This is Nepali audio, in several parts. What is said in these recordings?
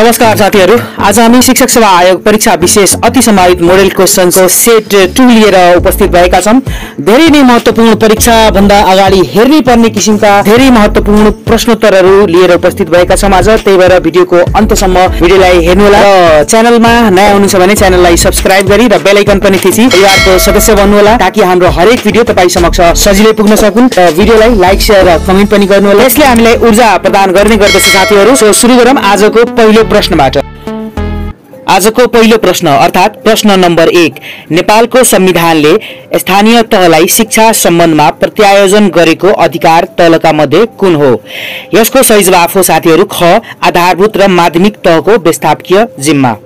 नमस्कार साथीहरु, आज हामी शिक्षक सेवा आयोग परीक्षा विशेष अति सम्भावित मोडल क्वेशनको सेट 2 लिएर उपस्थित भएका छौं। धेरै नै महत्त्वपूर्ण परीक्षा भन्दा अगाडि हेर्नै पर्ने किसिमका धेरै महत्त्वपूर्ण प्रश्नोत्तरहरू लिएर उपस्थित भएका छौं आज। त्यही भएर भिडियोको अन्तसम्म भिडियोलाई हेर्नु होला र च्यानलमा नयाँ हुनुहुन्छ भने च्यानललाई सब्स्क्राइब गरी र बेल आइकन पनि थिची परिवारको सदस्य बन्नु होला ताकि हाम्रो हरेक भिडियो तपाई समक्ष सजिलै पुग्न सकुन्। र भिडियोलाई लाइक शेयर र कमेन्ट पनि गर्नु होला। यसले हामीलाई ऊर्जा प्रदान गर्ने गर्दछ साथीहरु। सो सुरु गरौँ आजको पहिलो प्रश्नबाट। आजको पहिलो प्रश्न अर्थात प्रश्न नम्बर 1, नेपालको संविधानले स्थानीय तहलाई शिक्षा सम्बन्धमा प्रत्यायोजन गरेको अधिकार तलका मध्ये कुन हो? यसको सही जवाफ हो साथीहरु ख, आधारभूत र माध्यमिक तहको व्यवस्थापकीय जिम्मा।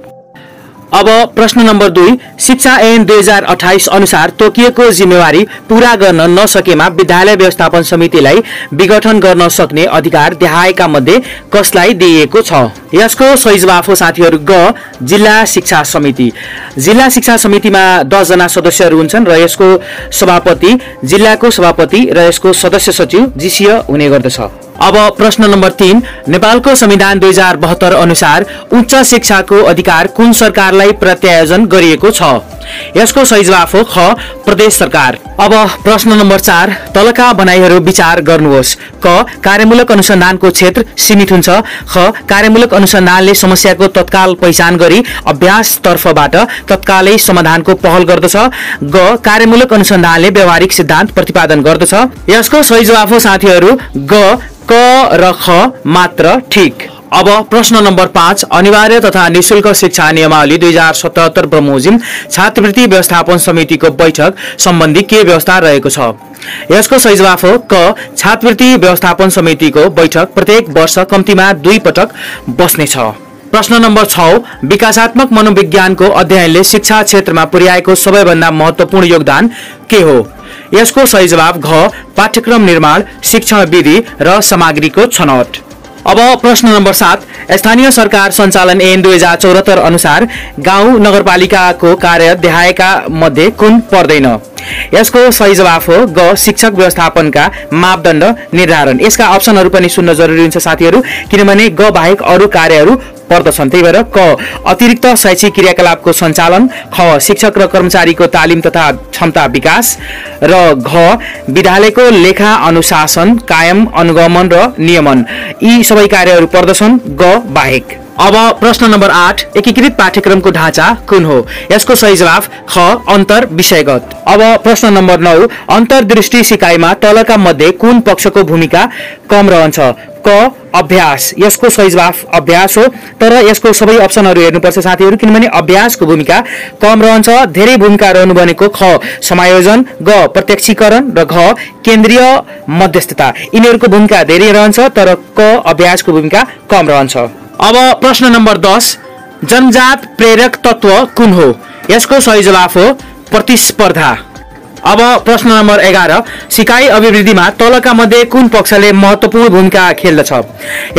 अब प्रश्न नम्बर 2, शिक्षा ऐन 2028 अनुसार तोकिएको जिम्मेवारी पूरा गर्न नसकेमा विद्यालय व्यवस्थापन समितिलाई विघटन गर्न सक्ने अधिकार देहायका मध्ये कसलाई दिइएको छ? यसको सही जवाफ हो साथीहरु ग, जिल्ला शिक्षा समिति। जिल्ला शिक्षा समितिमा 10 जना सदस्यहरू हुन्छन् र यसको सभापति जिल्लाको सभापति र यसको सदस्य सचिव जिसिय हुने गर्दछ। अब प्रश्न नम्बर 3, नेपालको संविधान 2072 अनुसार उच्च शिक्षाको अधिकार कुन सरकारलाई प्रत्यायोजन गरिएको छ? यसको सही जवाफ हो ख, प्रदेश सरकार। अब प्रश्न नम्बर 4, तलका भनाइहरू विचार गर्नुहोस्। क, कार्यमूलक अनुसन्धानको क्षेत्र सीमित हुन्छ। ख, कार्यमूलक अनुसन्धानले समस्याको तत्काल पहिचान गरी अभ्यास तर्फबाट तत्कालै समाधानको पहल गर्दछ। ग, कार्यमूलक अनुसन्धानले व्यावहारिक सिद्धान्त प्रतिपादन गर्दछ। यसको सही जवाफ हो साथीहरु ग, क र ख मात्र ठीक। अब प्रश्न नम्बर 5, अनिवार्य तथा निशुल्क शिक्षा नियमावली 2077 बमोजिम छात्रवृत्ति व्यवस्थापन समितिको बैठक सम्बन्धी के व्यवस्था रहेको छ? यसको सही जवाफ हो क, छात्रवृत्ति व्यवस्थापन समितिको बैठक प्रत्येक वर्ष कम्तीमा 2 पटक बस्नेछ। प्रश्न नम्बर 6, विकासात्मक मनोविज्ञानको अध्ययनले शिक्षा क्षेत्रमा पुर्याएको सबैभन्दा महत्त्वपूर्ण योगदान के हो? यसको सही जवाफ घ, पाठ्यक्रम निर्माण, शिक्षण विधि र सामग्रीको छनौट। अब प्रश्न नम्बर 7, स्थानीय सरकार सञ्चालन ऐन 2074 अनुसार गाउँ नगरपालिकाको कार्य देहायका मध्ये कुन पर्दैन? यसको सही जवाफ हो ग, शिक्षक व्यवस्थापनका मापदण्ड निर्धारण। यसका अप्सनहरू पनि सुन्न जरुरी हुन्छ साथीहरु किनभने ग बाहेक अरु कार्यहरू पर्दछन्। त्यही भएर क, अतिरिक्त शैक्षिक क्रियाकलापको सञ्चालन। ख, शिक्षक र कर्मचारीको तालिम तथा क्षमता विकास। र घ, विद्यालयको लेखा अनुशासन कायम अनुगमन र नियमन। यी सबै कार्यहरू पर्दछन् ग बाहेक। अब प्रश्न नम्बर 8, एकीकृत पाठ्यक्रमको ढाँचा कुन हो? यसको सही जवाफ ख, अन्तर विषयगत। अब प्रश्न नम्बर 9, अन्तर्दृष्टि सिकाइमा तलका मध्ये कुन पक्षको भूमिका कम रहन्छ? क, अभ्यास। यसको सही जवाफ अभ्यास हो। तर यसको सबै अप्सनहरू हेर्नुपर्छ साथीहरु किनभने अभ्यासको भूमिका कम रहन्छ। धेरै भूमिका रहनु भनेको ख, समायोजन, ग, प्रत्यक्षीकरण र घ, केन्द्रीय मध्यस्थता। यिनीहरूको भूमिका धेरै रहन्छ तर क, अभ्यासको भूमिका कम रहन्छ। अब प्रश्न नम्बर 10, जनजात प्रेरक तत्व कुन हो? यसको सही जवाफ हो प्रतिस्पर्धा। अब प्रश्न नम्बर 11, सिकाइ अभिवृद्धिमा तलका मध्ये कुन पक्षले महत्त्वपूर्ण भूमिका खेल्दछ?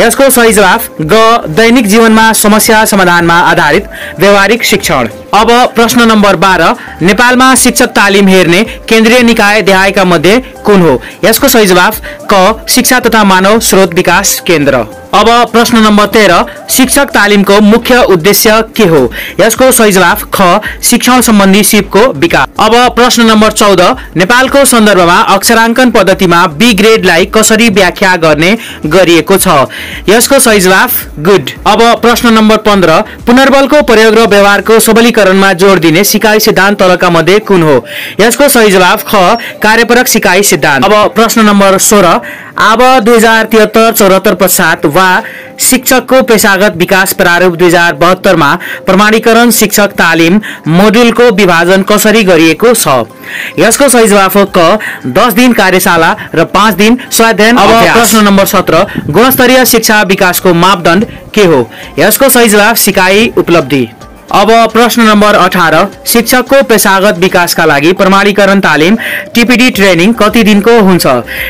यसको सही जवाफ ग, दैनिक जीवनमा समस्या समाधानमा आधारित व्यावहारिक शिक्षण। अब प्रश्न नम्बर 12, नेपालमा शिक्षक तालिम हेर्ने केन्द्रीय निकाय देहायका मध्ये कुन हो? यसको सही जवाफ क, शिक्षा तथा मानव स्रोत विकास केन्द्र। अब प्रश्न नम्बर 13, शिक्षक तालिमको मुख्य उद्देश्य के हो? यसको सही जवाफ ख, शिक्षण सम्बन्धी सिपको विकास। अब प्रश्न नम्बर 14, नेपालको सन्दर्भमा अक्षराङ्कन पद्धतिमा बी ग्रेडलाई कसरी व्याख्या गर्ने गरिएको छ? यसको सही जवाफ गुड। अब प्रश्न नम्बर 15, पुनर्बलको प्रयोग र व्यवहारको सबलीकरणमा जोड दिने सिकाइ सिद्धान्त तलका मध्ये कुन हो? यसको सही जवाफ ख, कार्यपरक सिकाइ सिद्धान्त। अब प्रश्न नम्बर 16, अब 2073-74 पश्चात वा शिक्षकको पेशागत विकास प्रारूप 2072 मा प्रमाणीकरण शिक्षक तालिम मोड्युलको विभाजन कसरी गरिएको छ? यसको सही जवाफ हो क, 10 दिन कार्यशाला र 5 दिन स्वाध्यायन अभ्यास। अब प्रश्न नम्बर 17, गुणस्तरीय शिक्षा विकासको मापदण्ड के हो? यसको सही जवाफ सिकाइ उपलब्धि। अब प्रश्न नम्बर 18, शिक्षकको पेशागत विकासका लागि प्रमाणीकरण तालिम टिपिडी ट्रेनिङ कति दिनको हुन्छ?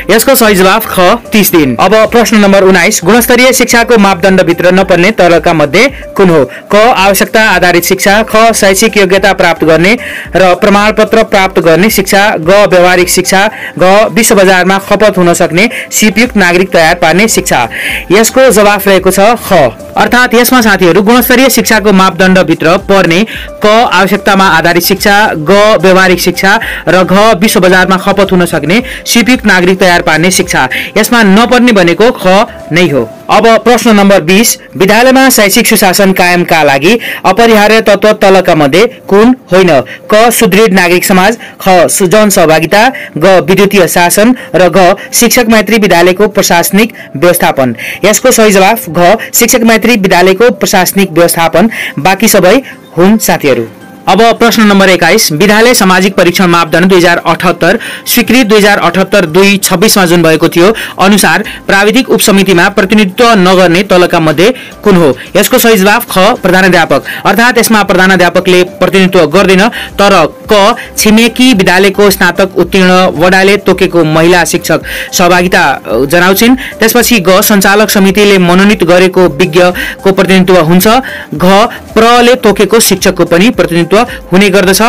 यसको सही जवाफ ख, 30 दिन। अब प्रश्न नम्बर 19, गुणस्तरीय शिक्षाको मापदण्ड भित्र नपर्ने तलका मध्ये कुन हो? क, आवश्यकता आधारित शिक्षा। ख, शैक्षिक योग्यता प्राप्त गर्ने र प्रमाणपत्र प्राप्त गर्ने शिक्षा। ग, व्यावहारिक शिक्षा। घ, विश्व बजारमा खपत हुन सक्ने सिपयुक्त नागरिक तयार पार्ने शिक्षा। यसको जवाफ रहेको छ ख। अर्थात् यसमा साथीहरू गुणस्तरीय शिक्षाको मापदण्डभित्र पर्ने क आवश्यकतामा आधारित शिक्षा, ग व्यावहारिक शिक्षा र घ विश्व बजारमा खपत हुन सक्ने सिपिक नागरिक तयार पार्ने शिक्षा। यसमा नपर्ने भनेको ख नै हो। अब प्रश्न नम्बर 20, विद्यालयमा शैक्षिक सुशासन कायमका लागि अपरिहार्य तत्त्व तलका मध्ये कुन होइन? क सुदृढ नागरिक समाज, ख जन सहभागिता, ग विद्युतीय शासन र घ शिक्षक मैत्री विद्यालयको प्रशासनिक व्यवस्थापन। यसको सही जवाफ घ शिक्षक मैत्री विद्यालयको प्रशासनिक व्यवस्थापन। बाँकी सबै हुन् साथीहरू। अब प्रश्न नम्बर 21, विद्यालय सामाजिक परीक्षण मापदण्ड 2078 स्वीकृत 2078-2-26 मा जुन भएको थियो अनुसार प्राविधिक उपसमितिमा प्रतिनिधित्व नगर्ने तलका मध्ये कुन हो? यसको सही जवाफ ख प्रधानाध्यापक। अर्थात् यसमा प्रधानाध्यापकले प्रतिनिधित्व गर्दैन, तर क छिमेकी विद्यालयको स्नातक उत्तीर्ण वडाले तोकेको महिला शिक्षक सहभागिता जनाउँछिन्। त्यसपछि ग सञ्चालक समितिले मनोनित गरेको विज्ञको प्रतिनिधित्व हुन्छ। घ प्रले तोकेको शिक्षकको पनि प्रतिनिधित्व हुने गर्दछ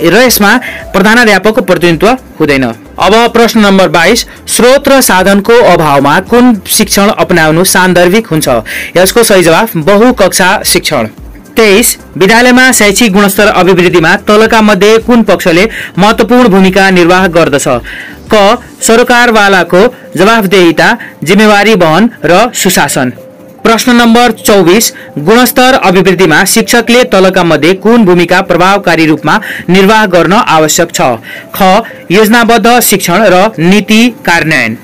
र यसमा प्रधानाध्यापकको प्रतिनिधित्व हुँदैन। अब प्रश्न नम्बर 22, स्रोत र साधनको अभावमा कुन शिक्षण अपनाउनु सान्दर्भिक हुन्छ? यसको सही जवाफ बहुकक्षा शिक्षण। 23, विद्यालयमा शैक्षिक गुणस्तर अभिवृद्धिमा तलका मध्ये कुन पक्षले महत्त्वपूर्ण भूमिका निर्वाह गर्दछ? क सरकारवालाको जवाफदेहिता, जिम्मेवारी वहन र सुशासन। प्रश्न नम्बर 24, गुणस्तर अभिवृद्धिमा शिक्षकले तलका मध्ये कुन भूमिका प्रभावकारी रूपमा निर्वाह गर्न आवश्यक छ? ख योजनाबद्ध शिक्षण र नीति कार्यान्वयन।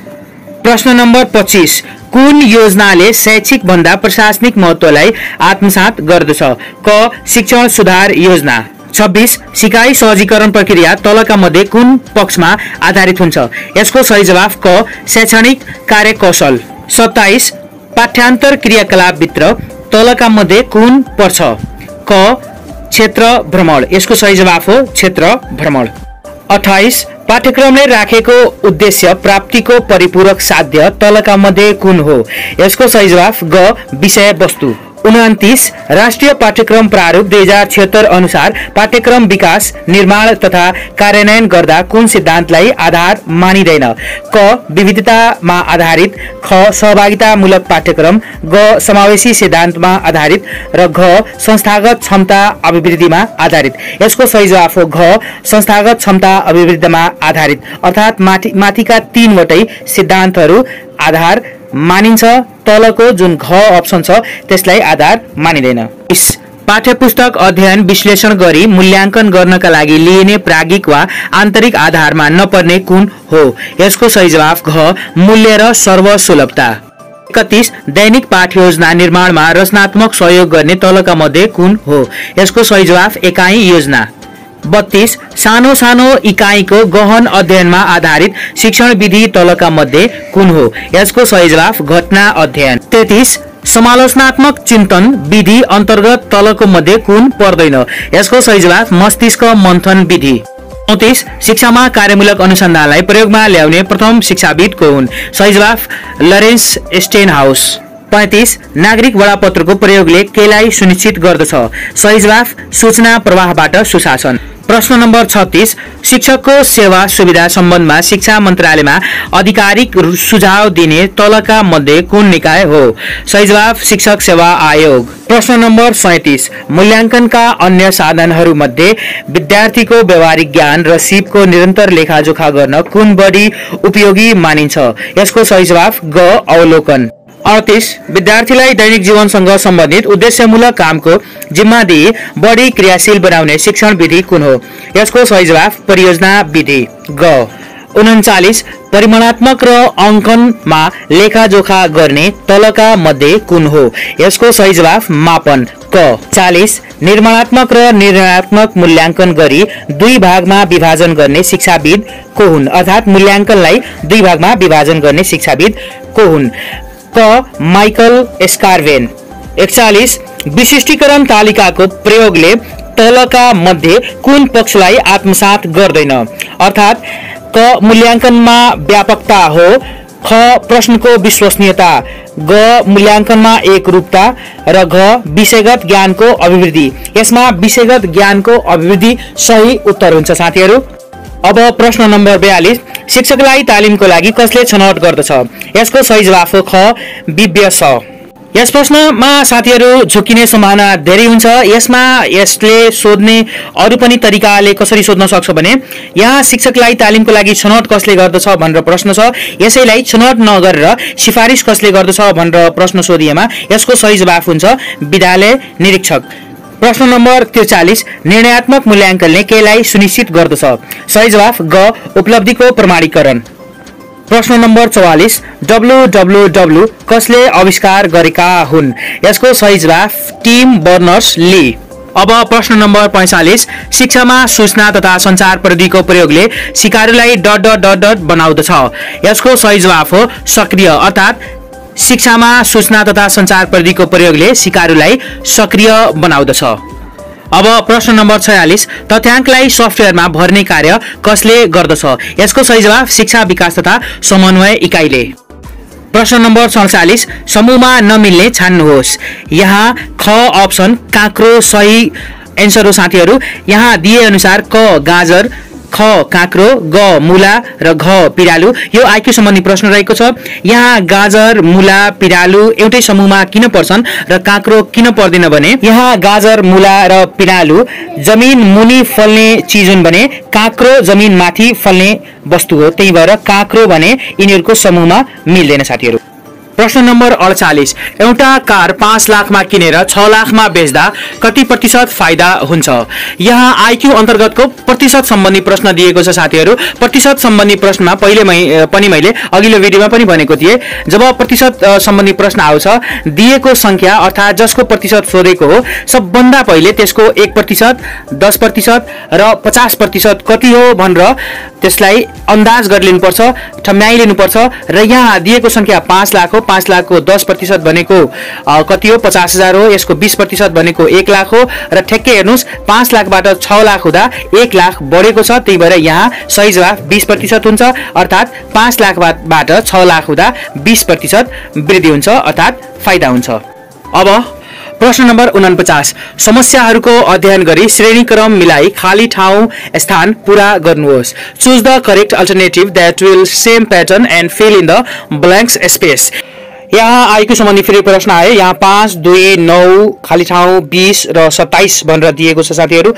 प्रश्न नम्बर 25, कुन योजनाले शैक्षिक भन्दा प्रशासनिक महत्त्वलाई आत्मसात गर्दछ? क शिक्षण सुधार योजना। 26, सिकाइ सहजीकरण प्रक्रिया तलका मध्ये कुन पक्षमा आधारित हुन्छ? यसको सही जवाफ क शैक्षणिक कार्यकौशल। 27, पाठ्यान्तर क्रियाकलापभित्र तलका मध्ये कुन पर्छ? क क्षेत्र भ्रमण। यसको सही जवाफ हो क्षेत्र भ्रमण। 28, पाठ्यक्रमले राखेको उद्देश्य प्राप्तिको परिपूरक साध्य तलका मध्ये कुन हो? यसको सही जवाफ ग विषय वस्तु। 29, राष्ट्रिय पाठ्यक्रम प्रारूप 2076 अनुसार पाठ्यक्रम विकास, निर्माण तथा कार्यान्वयन गर्दा कुन सिद्धान्तलाई आधार मानिँदैन? क विविधतामा आधारित, ख सहभागितामूलक पाठ्यक्रम, ग समावेशी सिद्धान्तमा आधारित र घ संस्थागत क्षमता अभिवृद्धिमा आधारित। यसको सही जवाफ हो घ संस्थागत क्षमता अभिवृद्धिमा आधारित। अर्थात् माथिका तीनवटै सिद्धान्तहरू आधार मानिन्छ, तलको जुन घ अप्सन छ त्यसलाई आधार मानिँदैन। पाठ्यपुस्तक अध्ययन विश्लेषण गरी मूल्याङ्कन गर्नका लागि लिइने प्राज्ञिक वा आन्तरिक आधारमा नपर्ने कुन हो? यसको सही जवाफ घ मूल्य र सर्वसुलभता। 31, दैनिक पाठ योजना निर्माणमा रचनात्मक सहयोग गर्ने तलका मध्ये कुन हो? यसको सही जवाफ एकाइ योजना। 32, सानो सानो इकाइको गहन अध्ययनमा आधारित शिक्षण विधि तलका मध्ये कुन हो? यसको सही जवाफ घटना अध्ययन। 33, समालोचनात्मक चिन्तन विधि अन्तर्गत तलको मध्ये कुन पर्दैन? यसको सही जवाफ मस्तिष्क मन्थन विधि। 34, शिक्षामा कार्यमूलक अनुसन्धानलाई प्रयोगमा ल्याउने प्रथम शिक्षाविद को हुन्? सही जवाफ लरेन्स स्टेनहाउस। 35, नागरिक बडापत्रको प्रयोगले केलाई सुनिश्चित गर्दछ? सही जवाफ सूचना प्रवाहबाट सुशासन। प्रश्न नम्बर 36, शिक्षकको सेवा सुविधा सम्बन्धमा शिक्षा मन्त्रालयमा आधिकारिक सुझाव दिने तलका मध्ये कुन निकाय हो? सही जवाफ शिक्षक सेवा आयोग। प्रश्न नम्बर 37, मूल्याङ्कनका अन्य साधनहरूमध्ये विद्यार्थीको व्यावहारिक ज्ञान र सिपको निरन्तर लेखाजोखा गर्न कुन बढी उपयोगी मानिन्छ? यसको सही जवाफ ग अवलोकन। 38, विद्यार्थीलाई दैनिक जीवनसँग सम्बन्धित उद्देश्यमूलक कामको जिम्मा दिई बढी क्रियाशील बनाउने शिक्षण विधि कुन हो? यसको सही जवाफ परियोजना विधि ग। 39, परिमाणात्मक र अङ्कनमा लेखाजोखा गर्ने तलका मध्ये कुन हो? यसको सही जवाफ मापन क। 40, निर्माणात्मक र निर्णयात्मक मूल्याङ्कन गरी दुई भागमा विभाजन गर्ने शिक्षाविद को हुन्? अर्थात् मूल्याङ्कनलाई दुई भागमा विभाजन गर्ने शिक्षाविद को हुन्? क माइकल स्कारवेन। 41, विशिष्टीकरण तालिकाको प्रयोगले तलका मध्ये कुन पक्षलाई आत्मसात गर्दैन? अर्थात् क मूल्याङ्कनमा व्यापकता हो, ख प्रश्नको विश्वसनीयता, ग मूल्याङ्कनमा एकरूपता र घ विषयगत ज्ञानको अभिवृद्धि। यसमा विषयगत ज्ञानको अभिवृद्धि सही उत्तर हुन्छ साथीहरू। अब प्रश्न नम्बर 42, शिक्षकलाई तालिमको लागि कसले छनौट गर्दछ? यसको सही जवाफ हो ख विव्यस। यस प्रश्नमा साथीहरु झुकिने सम्भावना धेरै हुन्छ। यसले सोध्ने अरु पनि तरिकाले कसरी सोध्न सक्छ भने यहाँ शिक्षकलाई तालिमको लागि छनौट कसले गर्दछ भनेर प्रश्न छ। यसैलाई छनौट नगरेर सिफारिस कसले गर्दछ भनेर प्रश्न सोधिएमा यसको सही जवाफ हुन्छ विद्यालय निरीक्षक। प्रश्न नम्बर 43 निर्णयात्मक मूल्याङ्कनले केलाई सुनिश्चित गर्दछ। सही जवाफ ग उपलब्धिको प्रमाणीकरण। प्रश्न नम्बर 44 www कसले आविष्कार गरेका हुन्। यसको सही जवाफ टिम बर्नर्स-ली। अब प्रश्न नम्बर 45 शिक्षामा सूचना तथा सञ्चार प्रविधिको प्रयोगले सिकारुलाई ... बनाउँदछ। यसको सही जवाफ हो सक्रिय, अर्थात् शिक्षामा सूचना तथा सञ्चार प्रविधिको प्रयोगले सिकारुलाई सक्रिय बनाउँदछ। अब प्रश्न नम्बर 46 तथ्याङ्कलाई सफ्टवेयरमा भर्ने कार्य कसले गर्दछ। यसको सही जवाफ शिक्षा विकास तथा समन्वय इकाइले। प्रश्न नम्बर 47 समूहमा नमिल्ने छान्नुहोस्। यहाँ ख अप्सन काँक्रो सही एन्सर हो साथीहरु। यहाँ दिए अनुसार क गाजर, ख काँक्रो, ग मुला र घ पिरालु यो आइक्यू सम्बन्धी प्रश्न रहेको छ। यहाँ गाजर, मुला, पिरालु एउटै समूहमा किन पर्छन् र काँक्रो किन पर्दैन भने यहाँ गाजर, मुला र पिरालु जमिन मुनि फल्ने चीज हुन् भने काँक्रो जमिन माथि फल्ने वस्तु हो। त्यही भएर काँक्रो भने यिनीहरूको समूहमा मिल्दैन साथीहरु। प्रश्न नम्बर 48 एउटा कार 5 लाखमा किनेर 6 लाखमा बेच्दा कति प्रतिशत फाइदा हुन्छ। यहाँ आइक्यू अन्तर्गतको प्रतिशत सम्बन्धी प्रश्न दिएको छ साथीहरु। प्रतिशत सम्बन्धी प्रश्नमा पहिले पनि मैले अघिल्लो भिडियोमा पनि भनेको थिएँ, जब प्रतिशत सम्बन्धी प्रश्न आउँछ दिएको संख्या अर्थात् जसको प्रतिशत सोधेको हो सबभन्दा पहिले त्यसको 1%, 10% र 50% कति हो भनेर त्यसलाई अन्दाज गरिलिनुपर्छ, ठम्याइलिनुपर्छ। र यहाँ दिएको संख्या 5 लाख हो। 5 लाखको 10% भनेको कति हो 50,000 हो। यसको 20% भनेको 1 लाख हो। र ठ्याक्कै हेर्नुस् 5 लाखबाट 6 लाख हुँदा 1 लाख बढेको छ। त्यही भएर यहाँ सही जवाफ 20% हुन्छ, अर्थात् 5 लाखबाट 6 लाख हुँदा 20% वृद्धि हुन्छ, अर्थात् फाइदा हुन्छ। अब प्रश्न नम्बर 49 समस्याहरूको अध्ययन गरी श्रेणीक्रम मिलाई खाली ठाउँ स्थान पूरा गर्नुहोस्। Choose the correct alternative that will same pattern and fill in the blanks space. यहाँ आइक्यू सम्बन्धी फेरि प्रश्न आयो। यहाँ 5, 2, 9 खाली ठाउँ 20 र 27 भनेर दिएको छ साथीहरु।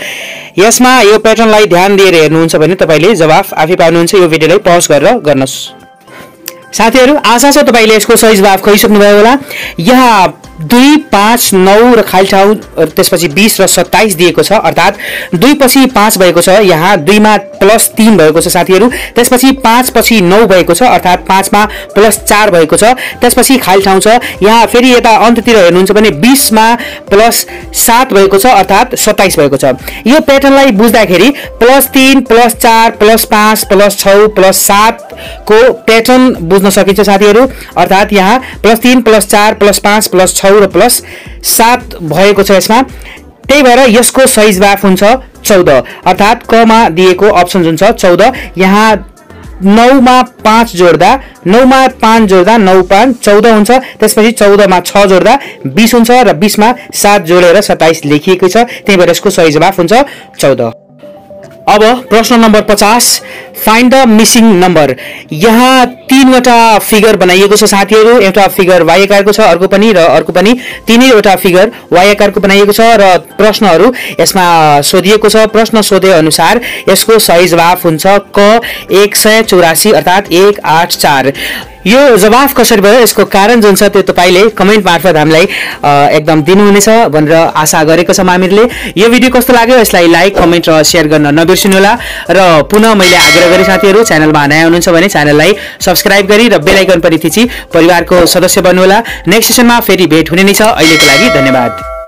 यसमा यो प्याटर्नलाई ध्यान दिएर हेर्नुहुन्छ भने तपाईले जवाफ आफै पाउनुहुन्छ। यो भिडियोलाई पज गरेर गर्नुस् साथीहरु। आशा छ तपाईले यसको सही जवाफ खोजिसक्नुभयो होला। यहाँ 2, 5, 9 र खाली ठाउँ त्यसपछि 20 र 27 दिएको छ, अर्थात् 2 पछि 5 भएको छ। यहाँ 2 मा +3 भएको छ साथीहरु। त्यसपछि 5 पछि 9 भएको छ, अर्थात् 5 मा +4 भएको छ। त्यसपछि खाली ठाउँ छ। यहाँ फेरि यता अन्ततिर हेर्नुहुन्छ भने 20 मा +7 भएको छ, अर्थात् 27 भएको छ। यो प्याटर्नलाई बुझ्दाखेरि +3, +4, +5, +6, +7 को प्याटर्न बुझ्न सकिन्छ साथीहरु। अर्थात् यहाँ +3, +4, +5, +6 र +7 भएको छ यसमा। त्यही भएर यसको सही जवाफ हुन्छ 14, अर्थात् क मा दिएको अप्सन हुन्छ 14। यहाँ 9 मा 5 जोड्दा 9 मा 5 जोड्दा 9 5 14 हुन्छ। त्यसपछि 14 मा 6 जोड्दा 20 हुन्छ र 20 मा 7 जोडेर 27 लेखिएको छ। त्यही भएर यसको सही जवाफ हुन्छ 14। अब प्रश्न number 50 find the missing number. यहाँ 3 वटा फिगर बनाइएको छ साथीहरु। एउटा फिगर y आकारको छ, अर्को पनि र अर्को पनि। तीनैवटा फिगर y आकारको बनाइएको छ र प्रश्नहरु यसमा सोधिएको छ। प्रश्न सोधे अनुसार यसको सही जवाफ हुन्छ क 184 अर्थात् 184। यो जवाफ कसरी भयो यसको कारण जुन छ त्यो तपाईले कमेन्ट मार्फत हामीलाई एकदम दिनुहुनेछ भनेर आशा गरेको छौं हामीहरुले। यो भिडियो कस्तो लाग्यो यसलाई लाइक, कमेन्ट र शेयर गर्न नबिर्सिनु होला। र पुनः मैले आग्रह गरे साथीहरु च्यानलमा नयाँ हुनुहुन्छ भने च्यानललाई सब्स्क्राइब गरी र बेल आइकन पनि थिची परिवारको सदस्य बन्नु होला। नेक्स्ट सेसनमा फेरि भेट हुने नै छ। अहिलेको लागि धन्यवाद।